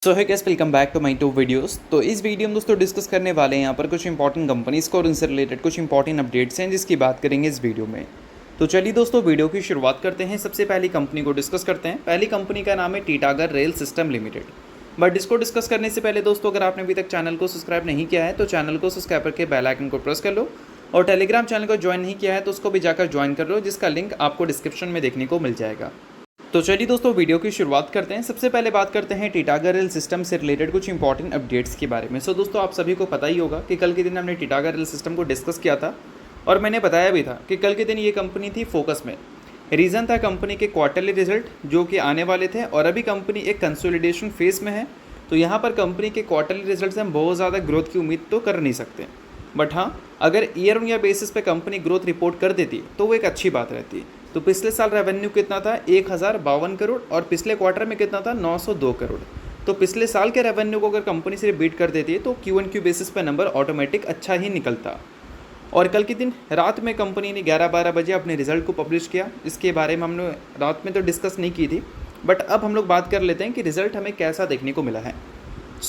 सो है guys, welcome back to my two videos. तो इस वीडियो में दोस्तों डिस्कस करने वाले हैं यहाँ पर कुछ इंपॉर्टेंट कंपनीज़ को और उनसे रिलेटेड कुछ इंपॉर्टेंट अपडेट्स हैं जिसकी बात करेंगे इस वीडियो में। तो चलिए दोस्तों वीडियो की शुरुआत करते हैं। सबसे पहली कंपनी को डिस्कस करते हैं। पहली कंपनी का नाम है Titagarh rail system limited. But इसको डिस्कस करने से पहले दोस्तों, अगर आपने अभी तक चैनल को सब्सक्राइब नहीं किया है तो चैनल को सब्सक्राइब करके बेल आइकन को प्रेस कर लो, और टेलीग्राम चैनल को ज्वाइन नहीं किया है तो उसको भी जाकर ज्वाइन कर लो, जिसका लिंक आपको डिस्क्रिप्शन में देखने को मिल जाएगा। तो चलिए दोस्तों वीडियो की शुरुआत करते हैं। सबसे पहले बात करते हैं टीटागढ़ रेल सिस्टम से रिलेटेड कुछ इंपॉर्टेंट अपडेट्स के बारे में। दोस्तों आप सभी को पता ही होगा कि कल के दिन हमने टीटागढ़ रेल सिस्टम को डिस्कस किया था और मैंने बताया भी था कि कल के दिन ये कंपनी थी फोकस में। रीज़न था कंपनी के क्वार्टरली रिजल्ट जो कि आने वाले थे, और अभी कंपनी एक कंसोलिडेशन फेज में है। तो यहाँ पर कंपनी के क्वार्टरली रिजल्ट से हम बहुत ज़्यादा ग्रोथ की उम्मीद तो कर नहीं सकते, बट हाँ, अगर ईयर ऑन ईयर बेसिस पे कंपनी ग्रोथ रिपोर्ट कर देती तो वो एक अच्छी बात रहती। तो पिछले साल रेवेन्यू कितना था 1052 करोड़, और पिछले क्वार्टर में कितना था 902 करोड़। तो पिछले साल के रेवेन्यू को अगर कंपनी से बीट कर देती है तो Q1Q बेसिस पे नंबर ऑटोमेटिक अच्छा ही निकलता। और कल के दिन रात में कंपनी ने 11-12 बजे अपने रिजल्ट को पब्लिश किया। इसके बारे में हमने रात में तो डिस्कस नहीं की थी, बट अब हम लोग बात कर लेते हैं कि रिजल्ट हमें कैसा देखने को मिला है।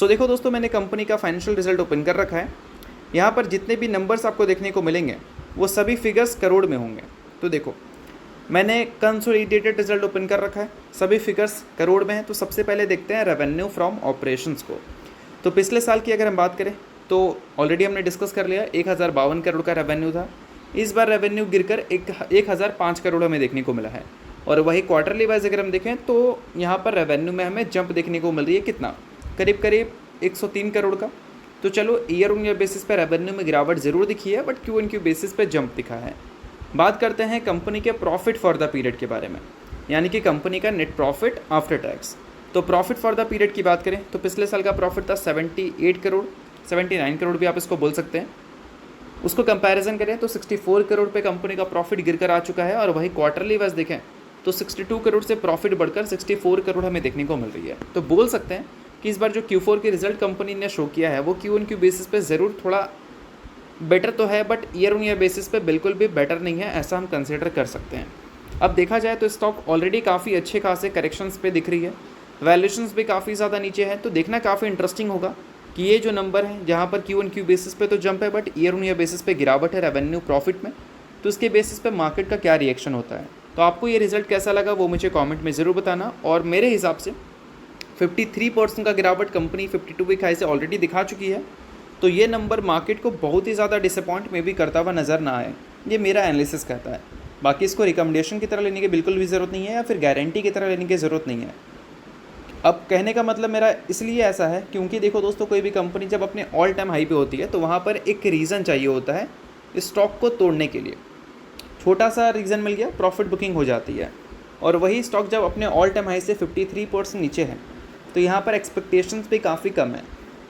देखो दोस्तों, मैंने कंपनी का फाइनेंशियल रिजल्ट ओपन कर रखा है। यहाँ पर जितने भी नंबर्स आपको देखने को मिलेंगे वो सभी फिगर्स करोड़ में होंगे। तो देखो, मैंने कंसोलिडेटेड रिजल्ट ओपन कर रखा है, सभी फिगर्स करोड़ में हैं। तो सबसे पहले देखते हैं रेवेन्यू फ्रॉम ऑपरेशंस को। तो पिछले साल की अगर हम बात करें तो ऑलरेडी हमने डिस्कस कर लिया, 1052 करोड़ का रेवेन्यू था। इस बार रेवेन्यू गिरकर 1005 करोड़ हमें देखने को मिला है। और वही क्वार्टरली वाइज अगर हम देखें तो यहाँ पर रेवेन्यू में हमें जंप देखने को मिल रही है। कितना? करीब करीब 103 करोड़ का। तो चलो, ईयर ऑन ईयर बेसिस पे रेवेन्यू में गिरावट ज़रूर दिखी है, बट Q1Q बेसिस पे जंप दिखा है। बात करते हैं कंपनी के प्रॉफिट फॉर द पीरियड के बारे में, यानी कि कंपनी का नेट प्रॉफिट आफ्टर टैक्स। तो प्रॉफिट फॉर द पीरियड की बात करें तो पिछले साल का प्रॉफिट था 78 करोड़, 79 करोड़ भी आप इसको बोल सकते हैं। उसको कंपैरिजन करें तो 64 करोड़ पे कंपनी का प्रॉफिट गिर कर आ चुका है, और वही क्वार्टरली वाइज देखें तो 62 करोड़ से प्रॉफिट बढ़कर 64 करोड़ हमें देखने को मिल रही है। तो बोल सकते हैं कि इस बार जो Q4 के रिजल्ट कंपनी ने शो किया है वो Q1Q बेसिस पे ज़रूर थोड़ा बेटर तो है, but year on year basis पे बिल्कुल भी बेटर नहीं है, ऐसा हम कंसिडर कर सकते हैं। अब देखा जाए तो स्टॉक ऑलरेडी काफ़ी अच्छे खासे करेक्शंस पे दिख रही है, वैल्यूएशंस भी काफ़ी ज़्यादा नीचे है। तो देखना काफ़ी इंटरेस्टिंग होगा कि ये जो नंबर है जहाँ पर Q1Q बेसिस पे तो जंप है, but year on year basis पे गिरावट है रेवेन्यू प्रॉफिट में, तो उसके बेसिस पे मार्केट का क्या रिएक्शन होता है। तो आपको ये रिजल्ट कैसा लगा वो मुझे कॉमेंट में ज़रूर बताना। और मेरे हिसाब से 53% का गिरावट कंपनी 52 वीक हाई से ऑलरेडी दिखा चुकी है। तो ये नंबर मार्केट को बहुत ही ज़्यादा डिसअपॉइंट में भी करता हुआ नज़र ना आए, ये मेरा एनालिसिस कहता है। बाकी इसको रिकमेंडेशन की तरह लेने की बिल्कुल भी ज़रूरत नहीं है, या फिर गारंटी की तरह लेने की ज़रूरत नहीं है। अब कहने का मतलब मेरा इसलिए ऐसा है क्योंकि देखो दोस्तों, कोई भी कंपनी जब अपने ऑल टाइम हाई पे होती है तो वहाँ पर एक रीज़न चाहिए होता है स्टॉक को तोड़ने के लिए। छोटा सा रीज़न मिल गया, प्रॉफिट बुकिंग हो जाती है। और वही स्टॉक जब अपने ऑल टाइम हाई से 53% नीचे है तो यहाँ पर एक्सपेक्टेशंस भी काफ़ी कम है,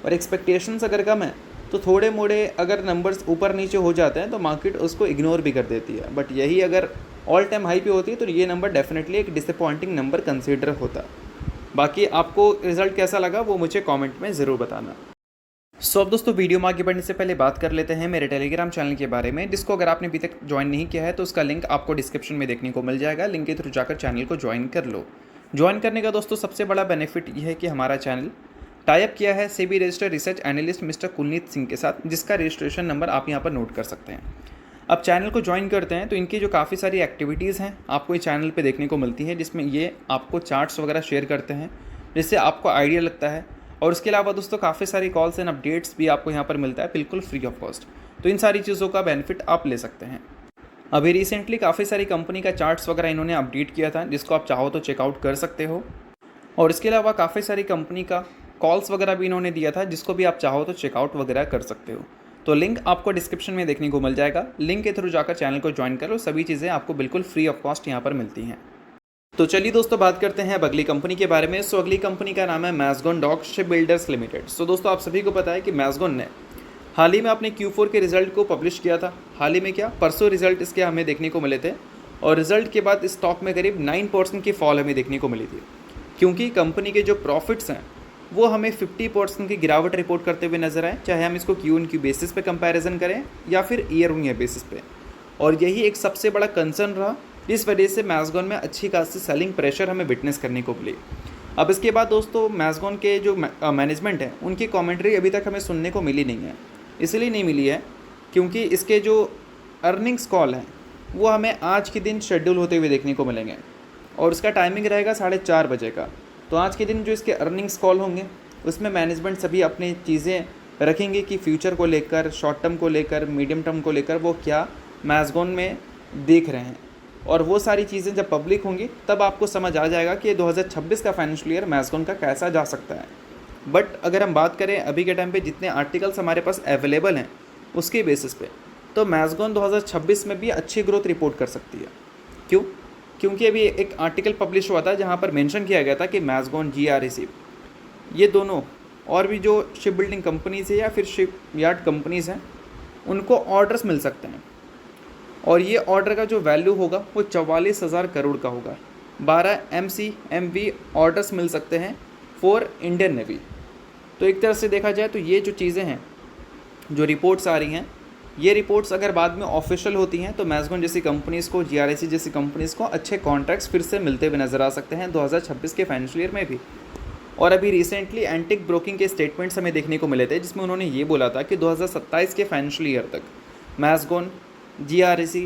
और एक्सपेक्टेशंस अगर कम है तो थोड़े मोड़े अगर नंबर्स ऊपर नीचे हो जाते हैं तो मार्केट उसको इग्नोर भी कर देती है। बट यही अगर ऑल टाइम हाई पे होती है तो ये नंबर डेफिनेटली एक डिसअपॉइंटिंग नंबर कंसीडर होता। बाकी आपको रिजल्ट कैसा लगा वो मुझे कमेंट में ज़रूर बताना। अब दोस्तों, वीडियो में आगे बढ़ने से पहले बात कर लेते हैं मेरे टेलीग्राम चैनल के बारे में, जिसको अगर आपने अभी तक ज्वाइन नहीं किया है तो उसका लिंक आपको डिस्क्रिप्शन में देखने को मिल जाएगा। लिंक के थ्रू जाकर चैनल को ज्वाइन कर लो। ज्वाइन करने का दोस्तों सबसे बड़ा बेनिफिट ये है कि हमारा चैनल टाइप किया है SEBI registered research analyst mister Kulneet Singh के साथ, जिसका रजिस्ट्रेशन नंबर आप यहाँ पर नोट कर सकते हैं। अब चैनल को ज्वाइन करते हैं तो इनकी जो काफ़ी सारी एक्टिविटीज़ हैं आपको इस चैनल पे देखने को मिलती है, जिसमें ये आपको चार्ट्स वगैरह शेयर करते हैं जिससे आपको आइडिया लगता है। और उसके अलावा दोस्तों काफ़ी सारी कॉल्स एंड अपडेट्स भी आपको यहाँ पर मिलता है बिल्कुल फ्री ऑफ कॉस्ट। तो इन सारी चीज़ों का बेनिफिट आप ले सकते हैं। अभी रिसेंटली काफ़ी सारी कंपनी का चार्ट्स वगैरह इन्होंने अपडेट किया था, जिसको आप चाहो तो चेकआउट कर सकते हो। और इसके अलावा काफ़ी सारी कंपनी का कॉल्स वगैरह भी इन्होंने दिया था, जिसको भी आप चाहो तो चेकआउट वगैरह कर सकते हो। तो लिंक आपको डिस्क्रिप्शन में देखने को मिल जाएगा। लिंक के थ्रू जाकर चैनल को ज्वाइन करो, सभी चीज़ें आपको बिल्कुल फ्री ऑफ कॉस्ट यहाँ पर मिलती हैं। तो चलिए दोस्तों, बात करते हैं अब अगली कंपनी के बारे में। अगली कंपनी का नाम है मैज़गॉन डॉक शिप बिल्डर्स लिमिटेड। दोस्तों आप सभी को पता है कि मैज़गॉन ने हाल ही में अपने Q4 के रिजल्ट को पब्लिश किया था। हाल ही में क्या, परसों रिजल्ट इसके हमें देखने को मिले थे, और रिजल्ट के बाद स्टॉक में करीब 9% की फॉल हमें देखने को मिली थी, क्योंकि कंपनी के जो प्रॉफिट्स हैं वो हमें 50% की गिरावट रिपोर्ट करते हुए नजर आए, चाहे हम इसको Q1Q बेसिस पे कंपैरिजन करें या फिर ईयर ऑन ईयर बेसिस पे। और यही एक सबसे बड़ा कंसर्न रहा, इस वजह से मैज़गॉन में अच्छी खासी सेलिंग प्रेशर हमें विटनेस करने को मिली। अब इसके बाद दोस्तों मैज़गॉन के जो मैनेजमेंट है उनकी कमेंट्री अभी तक हमें सुनने को मिली नहीं है। इसलिए नहीं मिली है क्योंकि इसके जो अर्निंग्स कॉल हैं वो हमें आज के दिन शेड्यूल होते हुए देखने को मिलेंगे और उसका टाइमिंग रहेगा 4:30 बजे का। तो आज के दिन जो इसके अर्निंग्स कॉल होंगे उसमें मैनेजमेंट सभी अपनी चीज़ें रखेंगे कि फ्यूचर को लेकर, शॉर्ट टर्म को लेकर, मीडियम टर्म को लेकर वो क्या मैज़गॉन में देख रहे हैं। और वो सारी चीज़ें जब पब्लिक होंगी तब आपको समझ आ जाएगा कि 2026 का फाइनेंशियल ईयर मैज़गॉन का कैसा जा सकता है। बट अगर हम बात करें अभी के टाइम पे जितने आर्टिकल्स हमारे पास अवेलेबल हैं उसके बेसिस पे, तो मैज़गॉन 2026 में भी अच्छी ग्रोथ रिपोर्ट कर सकती है। क्यों? क्योंकि अभी एक आर्टिकल पब्लिश हुआ था जहाँ पर मेंशन किया गया था कि मैज़गॉन, GRAC ये दोनों और भी जो शिप बिल्डिंग कंपनीज़ है या फिर शिप यार्ड कंपनीज़ हैं उनको ऑर्डर्स मिल सकते हैं और ये ऑर्डर का जो वैल्यू होगा वो 44,000 करोड़ का होगा। 12 MCMV ऑर्डर्स मिल सकते हैं फॉर इंडियन नेवी। तो एक तरह से देखा जाए तो ये जो चीज़ें हैं, जो रिपोर्ट्स आ रही हैं, ये रिपोर्ट्स अगर बाद में ऑफिशियल होती हैं तो मैज़गॉन जैसी कंपनीज़ को, GRAC जैसी कंपनीज़ को अच्छे कॉन्ट्रैक्ट्स फिर से मिलते हुए नज़र आ सकते हैं 2026 के फाइनेंशियल ईयर में भी। और अभी रिसेंटली एंटिक ब्रोकिंग के स्टेटमेंट्स हमें देखने को मिले थे जिसमें उन्होंने ये बोला था कि 2027 के फाइनेंशियल ईयर तक मैज़गॉन, GRAC,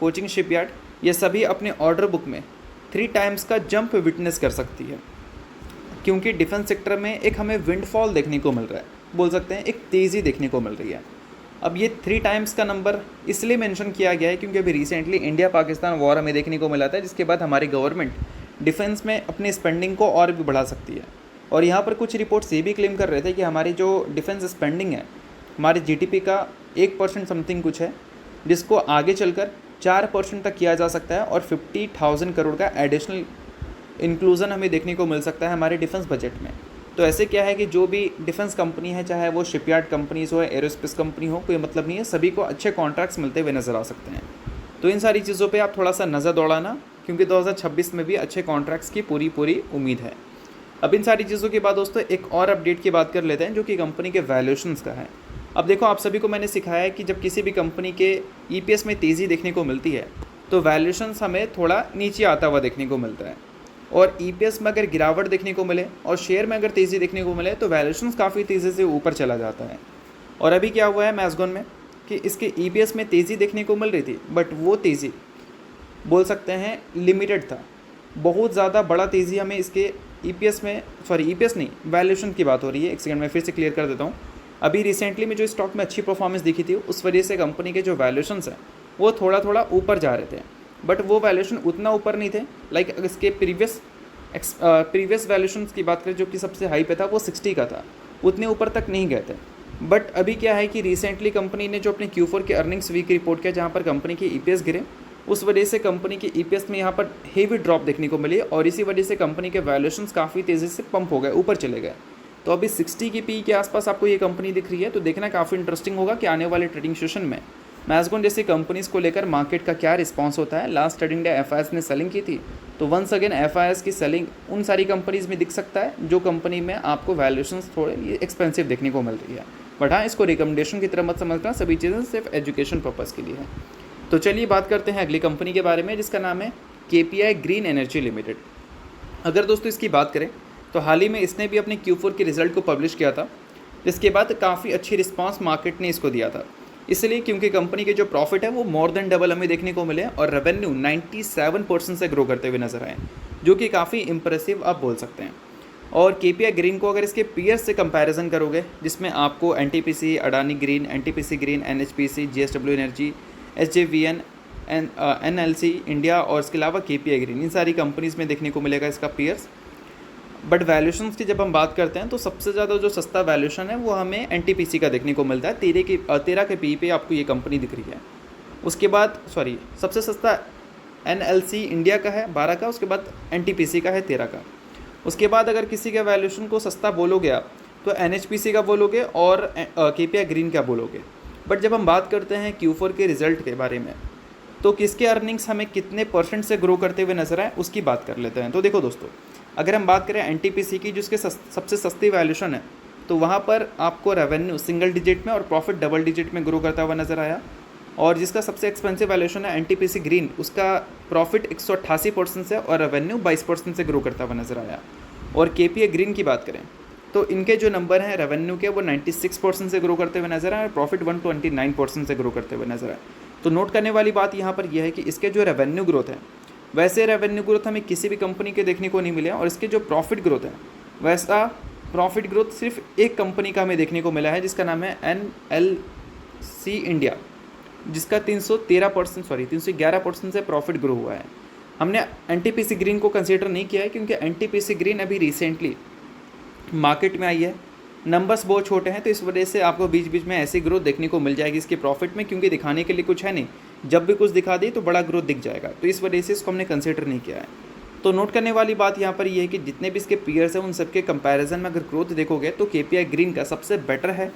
कोचिंग शिपयार्ड ये सभी अपने ऑर्डर बुक में 3 टाइम्स का जंप विटनेस कर सकती है क्योंकि डिफेंस सेक्टर में एक हमें विंडफॉल देखने को मिल रहा है, बोल सकते हैं एक तेज़ी देखने को मिल रही है। अब ये 3 टाइम्स का नंबर इसलिए मेंशन किया गया है क्योंकि अभी रिसेंटली इंडिया पाकिस्तान वॉर हमें देखने को मिला था जिसके बाद हमारी गवर्नमेंट डिफेंस में अपनी स्पेंडिंग को और भी बढ़ा सकती है। और यहाँ पर कुछ रिपोर्ट्स ये भी क्लेम कर रहे थे कि हमारी जो डिफेंस स्पेंडिंग है हमारे GDP का 1% समथिंग कुछ है जिसको आगे चलकर 4% तक किया जा सकता है और 50,000 करोड़ का एडिशनल इंक्लूज़न हमें देखने को मिल सकता है हमारे डिफेंस बजट में। तो ऐसे क्या है कि जो भी डिफेंस कंपनी है, चाहे वो शिपयार्ड कंपनीज़ हो, एरोस्पेस कंपनी हो, कोई मतलब नहीं है, सभी को अच्छे कॉन्ट्रैक्ट्स मिलते हुए नज़र आ सकते हैं। तो इन सारी चीज़ों पे आप थोड़ा सा नज़र दौड़ाना क्योंकि 2026 में भी अच्छे कॉन्ट्रैक्ट्स की पूरी उम्मीद है। अब इन सारी चीज़ों के बाद दोस्तों एक और अपडेट की बात कर लेते हैं जो कि कंपनी के वैल्यूएशंस का है। अब देखो, आप सभी को मैंने सिखाया है कि जब किसी भी कंपनी के EPS में तेज़ी देखने को मिलती है तो वैल्यूएशंस हमें थोड़ा नीचे आता हुआ देखने को मिलता है और EPS में अगर गिरावट देखने को मिले और शेयर में अगर तेज़ी देखने को मिले तो वैल्यूएशंस काफ़ी तेज़ी से ऊपर चला जाता है। और अभी क्या हुआ है मैज़गॉन में कि इसके EPS में तेज़ी देखने को मिल रही थी बट वो तेज़ी बोल सकते हैं लिमिटेड था। बहुत ज़्यादा बड़ा तेज़ी हमें इसके EPS में, EPS नहीं, वैल्यूएशन की बात हो रही है। एक सेकंड में फिर से क्लियर कर देता हूँ। अभी रिसेंटली में जो स्टॉक में अच्छी परफॉर्मेंस दिखी थी उस वजह से कंपनी के जो वैल्यूएशंस हैं वो थोड़ा ऊपर जा रहे थे बट वो वैल्यूएशन उतना ऊपर नहीं थे। लाइक इसके प्रीवियस वैल्यूएशंस की बात करें जो कि सबसे हाई पे था वो 60 का था, उतने ऊपर तक नहीं गए थे। बट अभी क्या है कि रिसेंटली कंपनी ने जो अपने Q4 के अर्निंग्स वीक रिपोर्ट किया जहाँ पर कंपनी के EPS गिरे, उस वजह से कंपनी के EPS में यहाँ पर हेवी ड्रॉप देखने को मिली और इसी वजह से कंपनी के वैल्यूएशंस काफ़ी तेज़ी से पंप हो गए, ऊपर चले गए। तो अभी 60 की PE के आसपास आपको ये कंपनी दिख रही है। तो देखना काफ़ी इंटरेस्टिंग होगा कि आने वाले ट्रेडिंग सेशन में मैज़गॉन जैसी कंपनीज़ को लेकर मार्केट का क्या रिस्पांस होता है। लास्ट ट्रेडिंग डे FIS ने सेलिंग की थी तो वंस अगेन FIS की सेलिंग उन सारी कंपनीज़ में दिख सकता है जो कंपनी में आपको वैल्यूएशंस थोड़े एक्सपेंसिव देखने को मिल रही है। बट हाँ, इसको रिकमेंडेशन की तरह मत समझना, सभी चीज़ें सिर्फ एजुकेशन पर्पज़ के लिए है। तो चलिए बात करते हैं अगली कंपनी के बारे में जिसका नाम है KPI ग्रीन एनर्जी लिमिटेड। अगर दोस्तों इसकी बात करें तो हाल ही में इसने भी अपने Q4 के रिज़ल्ट को पब्लिश किया था जिसके बाद काफ़ी अच्छी रिस्पांस मार्केट ने इसको दिया था। इसलिए क्योंकि कंपनी के जो प्रॉफिट है वो मोर देन डबल हमें देखने को मिले और रेवेन्यू 97% से ग्रो करते हुए नजर आए जो कि काफ़ी इंप्रेसिव आप बोल सकते हैं। और KPI ग्रीन को अगर इसके पीयर्स से कंपैरिजन करोगे जिसमें आपको NTPC, Adani green, NTPC green, NHPC, JSW energy, SJVN, NLC India और इसके अलावा KPI ग्रीन, इन सारी कंपनीज़ में देखने को मिलेगा इसका पीयर्स। बट वैल्यूएशंस की जब हम बात करते हैं तो सबसे ज़्यादा जो सस्ता वैल्यूएशन है वो हमें NTPC का देखने को मिलता है। 13 के PE पे आपको ये कंपनी दिख रही है। उसके बाद सबसे सस्ता NLC इंडिया का है 12 का, उसके बाद NTPC का है 13 का। उसके बाद अगर किसी के वैल्यूएशन को सस्ता बोलोगे आप तो NHPC का बोलोगे और KPI ग्रीन का बोलोगे। बट जब हम बात करते हैं Q4 के रिज़ल्ट के बारे में तो किसके अर्निंग्स हमें कितने % से ग्रो करते हुए नजर आए उसकी बात कर लेते हैं। तो देखो दोस्तों, अगर हम बात करें NTPC की जिसके सबसे सस्ती वैल्यूएशन है तो वहाँ पर आपको रेवेन्यू सिंगल डिजिट में और प्रॉफिट डबल डिजिट में ग्रो करता हुआ नज़र आया। और जिसका सबसे एक्सपेंसिव वैल्यूएशन है NTPC ग्रीन, उसका प्रॉफिट 188% से और रेवेन्यू 22% से ग्रो करता हुआ नज़र आया। और केपीए ग्रीन की बात करें तो इनके जो नंबर हैं रेवेन्यू के वो 96% से ग्रो करते हुए नजर आए और प्रॉफिट 129% से ग्रो करते हुए नजर आए। तो नोट करने वाली बात यहाँ पर यह है कि इसके जो रेवेन्यू ग्रोथ है वैसे रेवेन्यू ग्रोथ हमें किसी भी कंपनी के देखने को नहीं मिला और इसके जो प्रॉफिट ग्रोथ है वैसा प्रॉफिट ग्रोथ सिर्फ एक कंपनी का हमें देखने को मिला है जिसका नाम है NLC इंडिया, जिसका 311% से प्रॉफिट ग्रो हुआ है। हमने NTPC ग्रीन को कंसीडर नहीं किया है क्योंकि NTPC ग्रीन अभी रिसेंटली मार्केट में आई है, नंबर्स बहुत छोटे हैं, तो इस वजह से आपको बीच बीच में ऐसी ग्रोथ देखने को मिल जाएगी इसके प्रॉफिट में, क्योंकि दिखाने के लिए कुछ है नहीं, जब भी कुछ दिखा दी तो बड़ा ग्रोथ दिख जाएगा, तो इस वजह से इसको हमने कंसीडर नहीं किया है। तो नोट करने वाली बात यहाँ पर ये है कि जितने भी इसके पीयर्स हैं उन सबके कंपैरिजन में अगर ग्रोथ देखोगे तो KPI ग्रीन का सबसे बेटर है,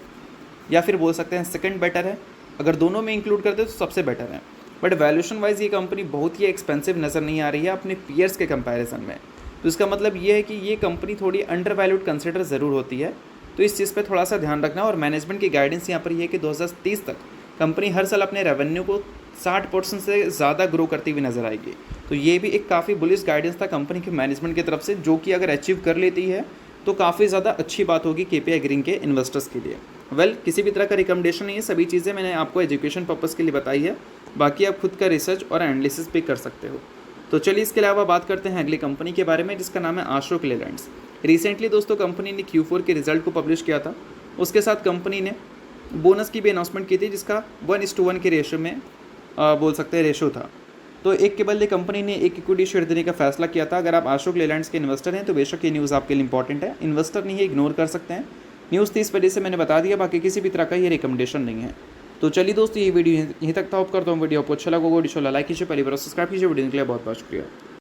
या फिर बोल सकते हैं सेकंड बेटर है। अगर दोनों में इंक्लूड करते तो सबसे बेटर है, बट वैल्यूएशन वाइज ये कंपनी बहुत ही एक्सपेंसिव नज़र नहीं आ रही है अपने पीयर्स के कंपैरिजन में। तो इसका मतलब ये है कि ये कंपनी थोड़ी अंडर वैल्यूड कंसिडर ज़रूर होती है, तो इस चीज़ पे थोड़ा सा ध्यान रखना। और मैनेजमेंट की गाइडेंस यहाँ पर ये है कि 2030 तक कंपनी हर साल अपने रेवेन्यू को 60% से ज़्यादा ग्रो करती हुई नज़र आएगी। तो ये भी एक काफ़ी बुलिश गाइडेंस था कंपनी के मैनेजमेंट की तरफ से, जो कि अगर अचीव कर लेती है तो काफ़ी ज़्यादा अच्छी बात होगी KPI ग्रीन के इन्वेस्टर्स के लिए। किसी भी तरह का रिकमेंडेशन नहीं है, सभी चीज़ें मैंने आपको एजुकेशन पर्पज़ के लिए बताई है, बाकी आप खुद का रिसर्च और एनालिसिस भी कर सकते हो। तो चलिए इसके अलावा बात करते हैं अगली कंपनी के बारे में, जिसका नाम है अशोक लेलैंड्स। रिसेंटली दोस्तों कंपनी ने Q4 के रिजल्ट को पब्लिश किया था, उसके साथ कंपनी ने बोनस की भी अनाउंसमेंट की थी, जिसका 1:1 के रेशो में बोल सकते हैं रेशो था। तो एक के बदले कंपनी ने एक इक्विटी शेयर देने का फैसला किया था। अगर आप अशोक लेलैंड्स के इन्वेस्टर हैं तो बेशक ये न्यूज़ आपके लिए इंपॉर्टेंट है, इन्वेस्टर नहीं है इग्नोर कर सकते हैं, न्यूज़ थी इस वजह से मैंने बता दिया, बाकी किसी भी तरह का ये रिकमेंडेशन नहीं है। तो चलिए दोस्तों ये वीडियो यहीं तक था, होप करता हूँ वीडियो आपको अच्छा लगा होगा, लाइक कीजिए, पहली बार सब्सक्राइब कीजिए, वीडियो के लिए बहुत बहुत शुक्रिया।